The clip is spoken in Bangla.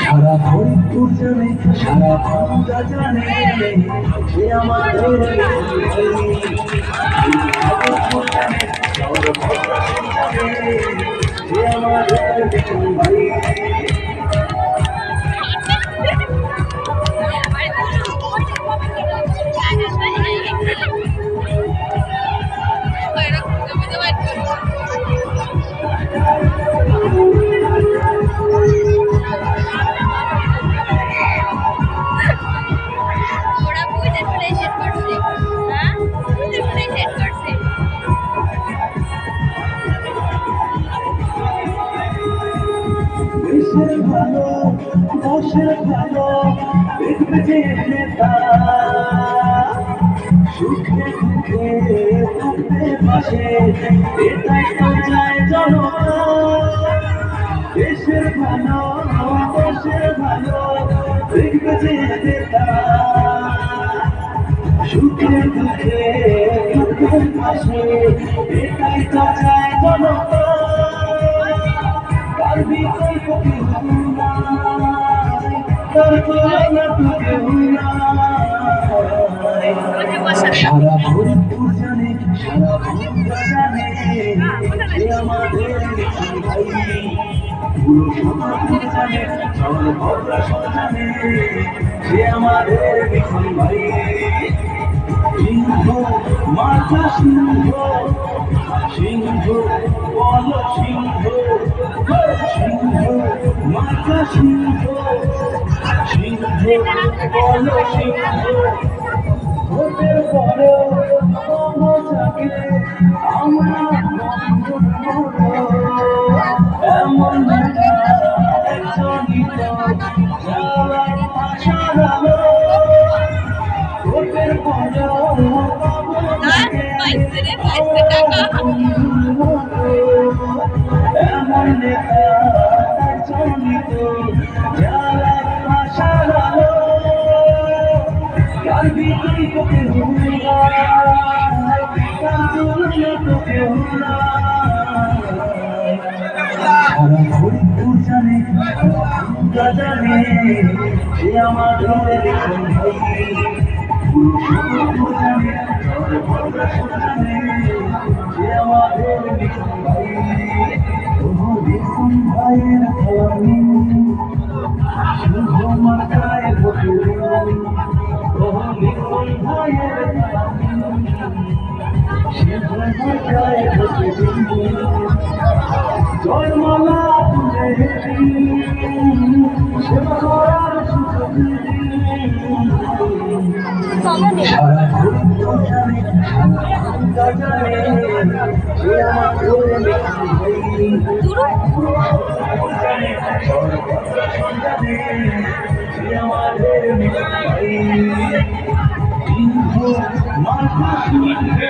সারা ফরিদপুর জানে, সারা বাংলা জানে সে আমাদের সে আমাদের ভাই। দেশের ভালো দশের ভালো দেখবে যে নেতা সুখে দুঃখে থাকতে পাশে এটাই তো চায় জনতা। দেশের ভালো দশের ভালো দেখবে যে নেতা সুখে দুঃখে থাকতে পাশে এটাই তো চায় জনতা। সারা ফরিদপুর জানে, সারা বাংলা জানে সে আমাদের ভাই। পুরো সমাজপুর জানে, সর্বভদ্রা জানে সে আমাদের ভাই। সিংহ মাথা সিংহ, সিংহ বল সিংহ, সিংহ মাথা সিংহ, সিংহ বল সিংহ। ভোটের পরে থাকে আমরা এমন একজনই যাওয়ার আশা গেল। ভোটের পরে এমন নেতা চলিত যাওয়ার আশা গেল। কার বিজয়ী তোকে হুলা, কার তুলনা তোকে হুলা। সারা ফরিদপুর জানে, সারা জানে সে আমাদের ভাই। পুরো সমাজপুর জানে, সর্বভদ্রা জানে সে আমাদের ভাই। ওহো দেখুন ভাইয়ের খেলামি সিংহ মাথায় ভোটে। ওহো দেখুন ভাইয়ের খেলামি সিংহ মাথায় ভোটে। জয়মালা তুলে সেবা করার সুযোগ সারা ফরিদপুর জানে, সারা বাংলা জানে সে আমাদের ভাই। সর্বভদ্রা জানে সে আমাদের ভাই। সিংহ মাথা সিংহ।